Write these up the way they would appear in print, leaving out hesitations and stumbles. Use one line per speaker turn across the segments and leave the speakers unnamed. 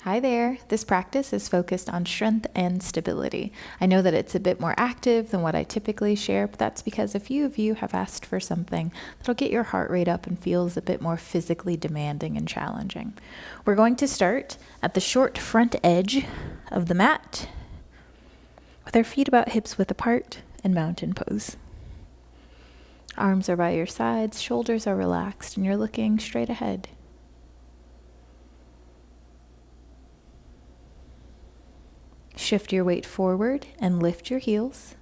Hi there. This practice is focused on strength and stability. I know that it's a bit more active than what I typically share, but that's because a few of you have asked for something that'll get your heart rate up and feels a bit more physically demanding and challenging. We're going to start at the short front edge of the mat with our feet about hips width apart in mountain pose. Arms are by your sides, shoulders are relaxed, and you're looking straight ahead. Shift your weight forward and lift your heels.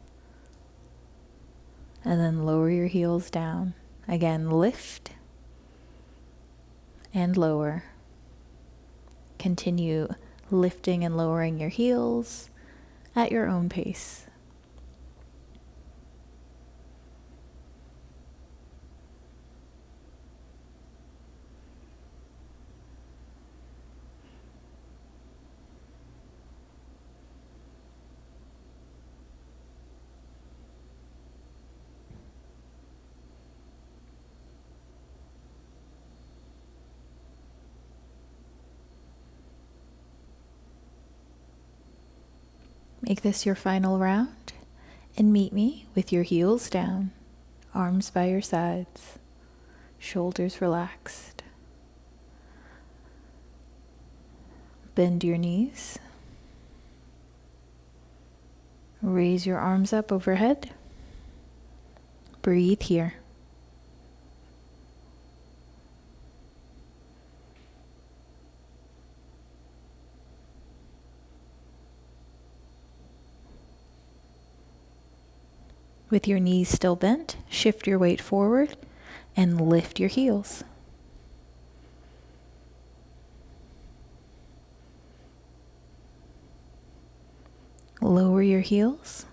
And then lower your heels down. Again, lift and lower. Continue lifting and lowering your heels at your own pace. Make this your final round and meet me with your heels down, arms by your sides, shoulders relaxed. Bend your knees. Raise your arms up overhead. Breathe here. With your knees still bent, shift your weight forward and lift your heels. Lower your heels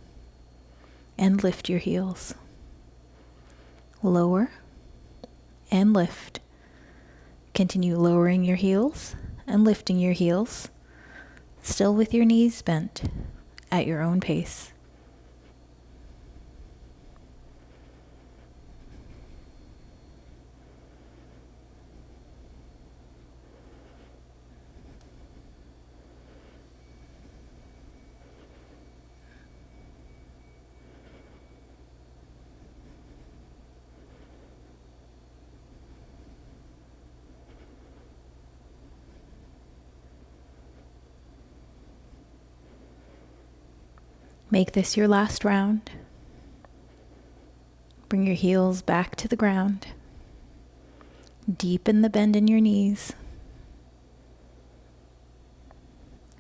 and lift your heels. Lower and lift. Continue lowering your heels and lifting your heels, still with your knees bent at your own pace. Make this your last round. Bring your heels back to the ground. Deepen the bend in your knees.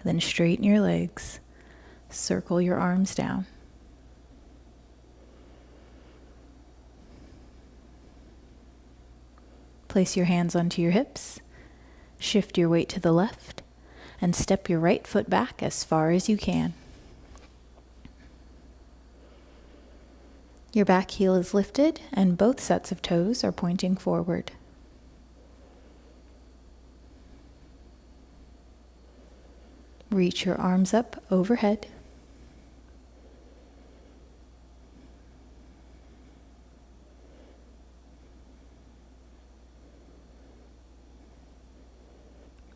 Then straighten your legs. Circle your arms down. Place your hands onto your hips. Shift your weight to the left and step your right foot back as far as you can. Your back heel is lifted and both sets of toes are pointing forward. Reach your arms up overhead.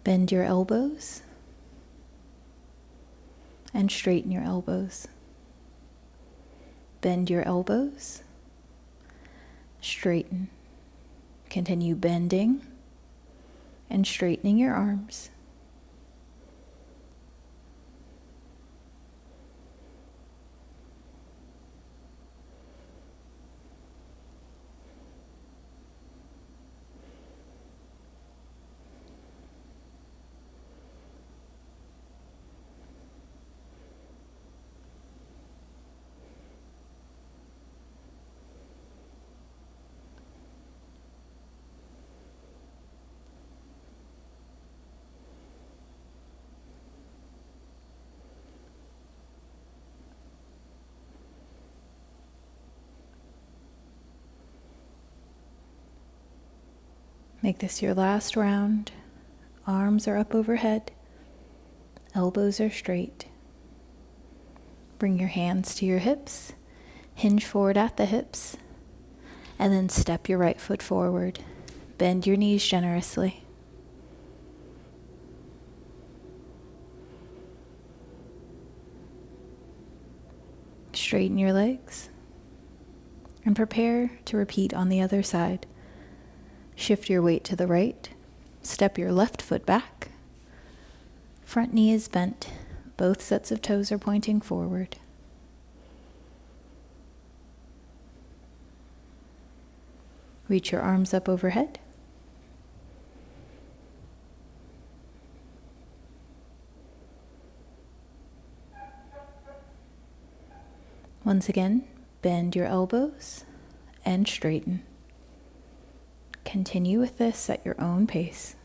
Bend your elbows and straighten your elbows. Bend your elbows, straighten. Continue bending and straightening your arms. Make this your last round. Arms are up overhead. Elbows are straight. Bring your hands to your hips. Hinge forward at the hips. And then step your right foot forward. Bend your knees generously. Straighten your legs and prepare to repeat on the other side. Shift your weight to the right. Step your left foot back. Front knee is bent. Both sets of toes are pointing forward. Reach your arms up overhead. Once again, bend your elbows and straighten. Continue with this at your own pace.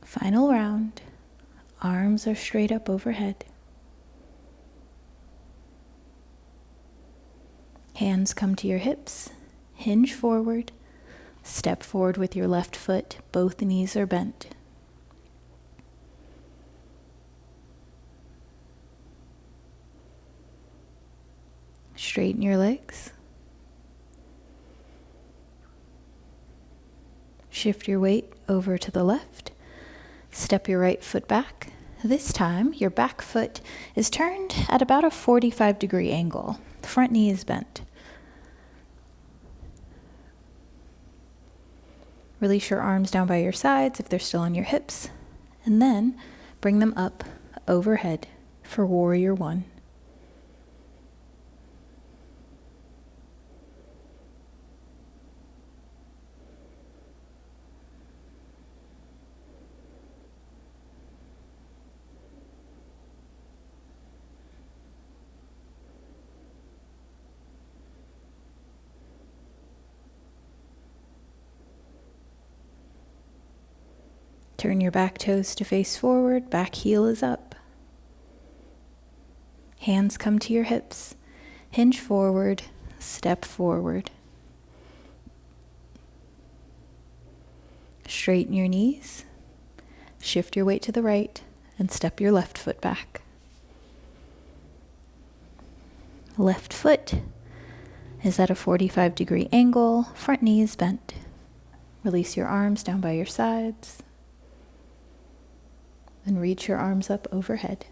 Final round. Arms are straight up overhead. Hands come to your hips. Hinge forward. Step forward with your left foot. Both knees are bent. Straighten your legs. Shift your weight over to the left. Step your right foot back. This time, your back foot is turned at about a 45-degree angle. The front knee is bent. Release your arms down by your sides if they're still on your hips, and then bring them up overhead for Warrior One. Turn your back toes to face forward, back heel is up. Hands come to your hips. Hinge forward, step forward. Straighten your knees. Shift your weight to the right and step your left foot back. Left foot is at a 45-degree angle, front knee is bent. Release your arms down by your sides. And reach your arms up overhead.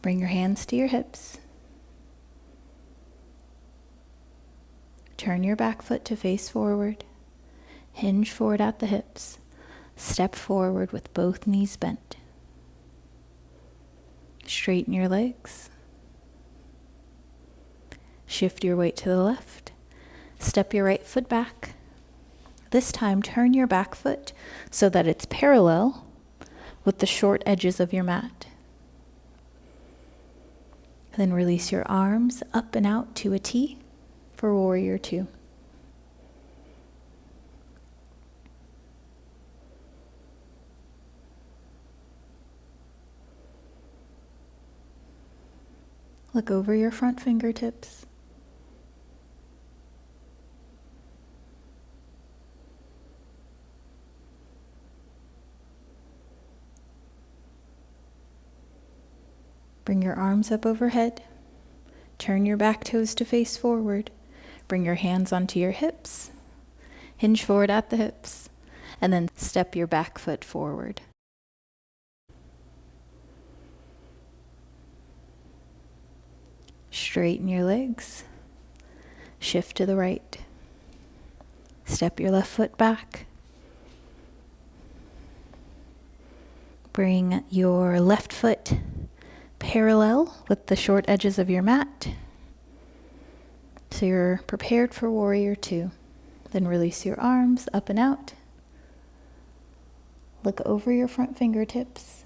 Bring your hands to your hips. Turn your back foot to face forward. Hinge forward at the hips. Step forward with both knees bent. Straighten your legs. Shift your weight to the left. Step your right foot back. This time, turn your back foot so that it's parallel with the short edges of your mat. Then release your arms up and out to a T for Warrior Two. Look over your front fingertips. Bring your arms up overhead. Turn your back toes to face forward. Bring your hands onto your hips. Hinge forward at the hips. And then step your back foot forward. Straighten your legs. Shift to the right. Step your left foot back. Bring your left foot parallel with the short edges of your mat. So you're prepared for warrior two. Then release your arms up and out. Look over your front fingertips.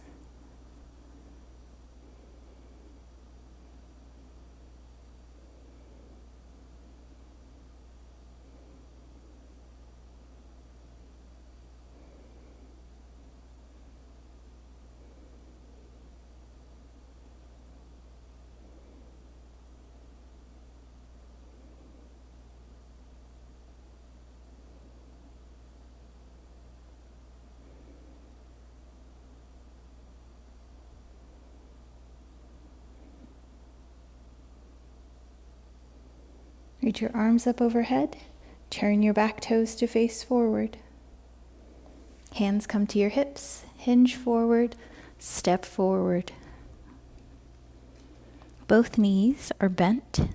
Reach your arms up overhead. Turn your back toes to face forward. Hands come to your hips. Hinge forward. Step forward. Both knees are bent.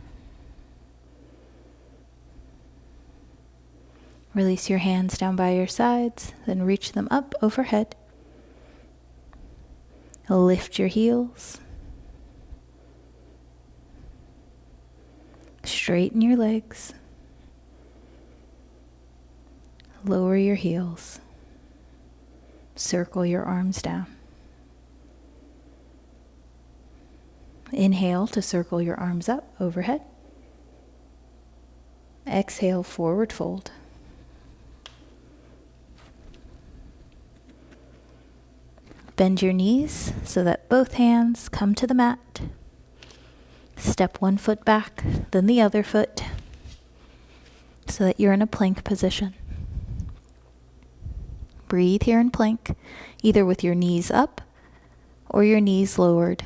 Release your hands down by your sides. Then reach them up overhead. Lift your heels. Straighten your legs. Lower your heels. Circle your arms down. Inhale to circle your arms up overhead. Exhale, forward fold. Bend your knees so that both hands come to the mat. Step one foot back, then the other foot, so that you're in a plank position. Breathe here in plank, either with your knees up or your knees lowered.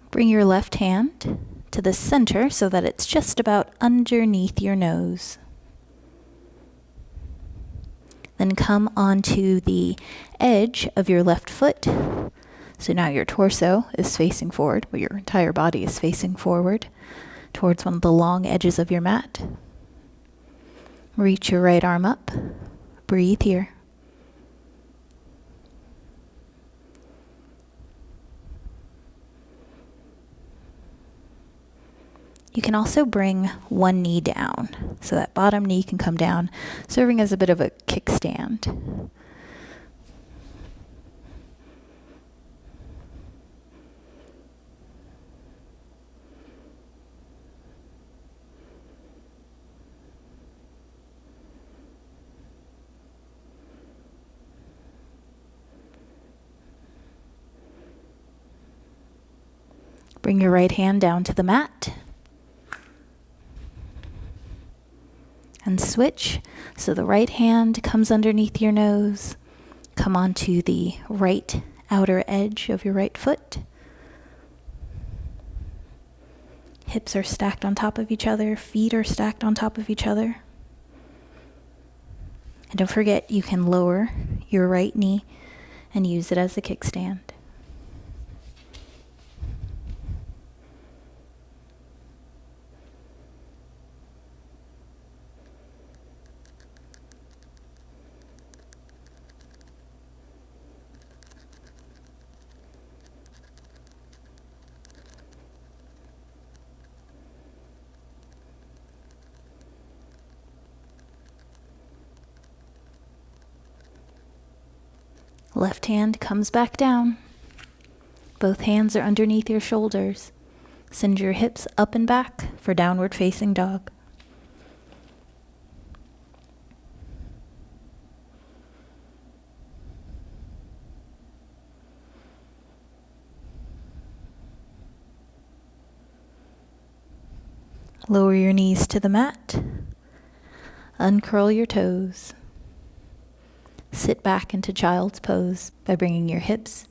Bring your left hand to the center so that it's just about underneath your nose. Then come onto the edge of your left foot. So now your torso is facing forward, but your entire body is facing forward towards one of the long edges of your mat. Reach your right arm up. Breathe here. You can also bring one knee down, so that bottom knee can come down, serving as a bit of a kickstand. Bring your right hand down to the mat. And switch, so the right hand comes underneath your nose. Come onto the right outer edge of your right foot. Hips are stacked on top of each other, feet are stacked on top of each other. And don't forget, you can lower your right knee and use it as a kickstand. Left hand comes back down. Both hands are underneath your shoulders. Send your hips up and back for downward facing dog. Lower your knees to the mat. Uncurl your toes. Sit back into child's pose by bringing your hips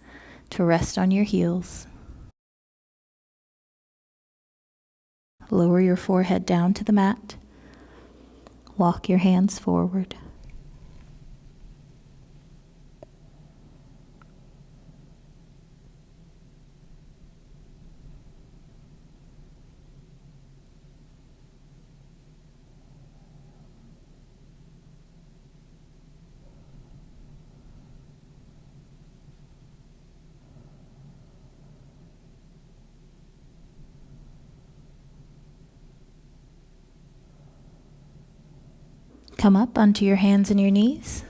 to rest on your heels. Lower your forehead down to the mat. Walk your hands forward. Come up onto your hands and your knees.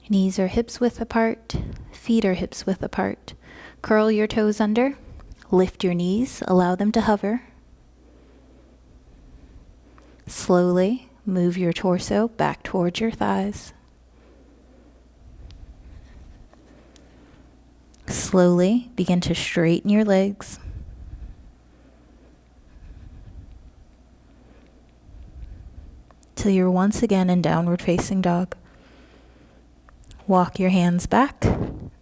Knees are hips width apart, feet are hips width apart. Curl your toes under, lift your knees, allow them to hover. Slowly move your torso back towards your thighs. Slowly begin to straighten your legs. Till you're once again in downward facing dog. Walk your hands back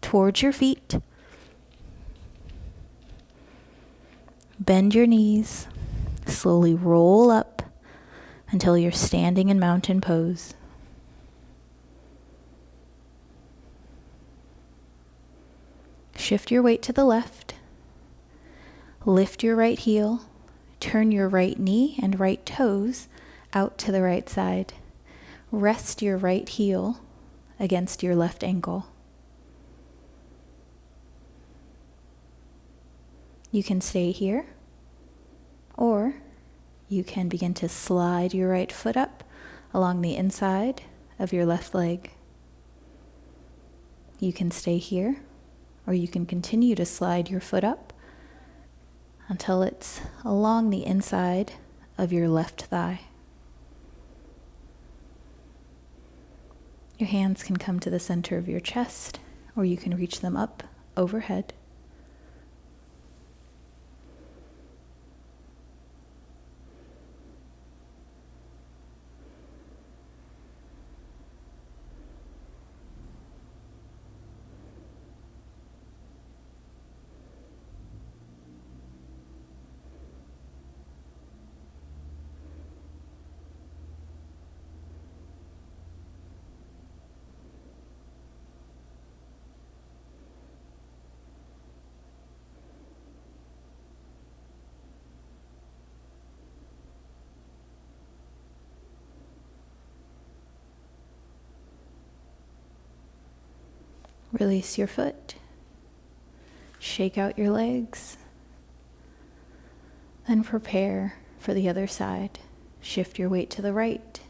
towards your feet. Bend your knees. Slowly roll up until you're standing in mountain pose. Shift your weight to the left. Lift your right heel. Turn your right knee and right toes out to the right side. Rest your right heel against your left ankle. You can stay here, or you can begin to slide your right foot up along the inside of your left leg. You can stay here, or you can continue to slide your foot up until it's along the inside of your left thigh. Your hands can come to the center of your chest, or you can reach them up overhead. Release your foot. Shake out your legs. Then prepare for the other side. Shift your weight to the right.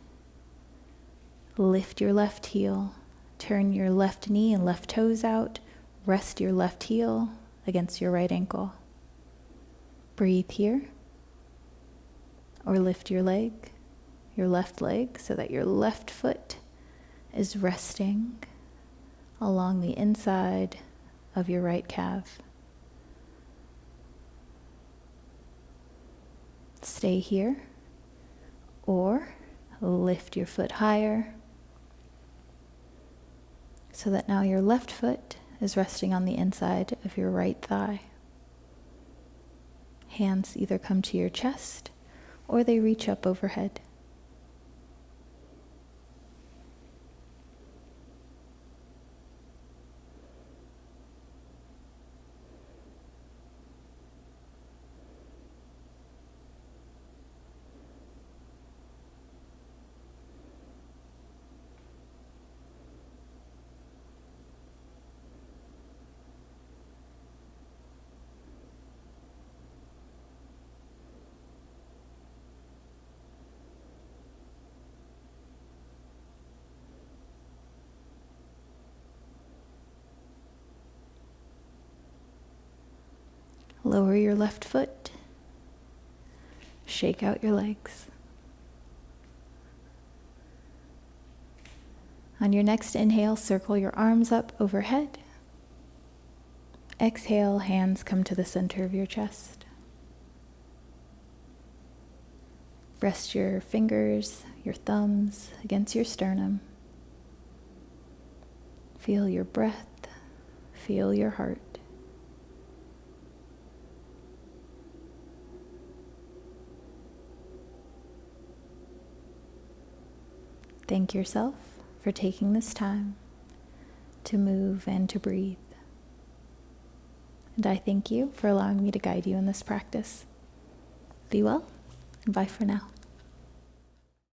Lift your left heel. Turn your left knee and left toes out. Rest your left heel against your right ankle. Breathe here. Or lift your left leg, so that your left foot is resting along the inside of your right calf. Stay here, or lift your foot higher so that now your left foot is resting on the inside of your right thigh. Hands either come to your chest or they reach up overhead. Lower your left foot. Shake out your legs. On your next inhale, circle your arms up overhead. Exhale, hands come to the center of your chest. Rest your fingers, your thumbs against your sternum. Feel your breath. Feel your heart. Thank yourself for taking this time to move and to breathe. And I thank you for allowing me to guide you in this practice. Be well, and bye for now.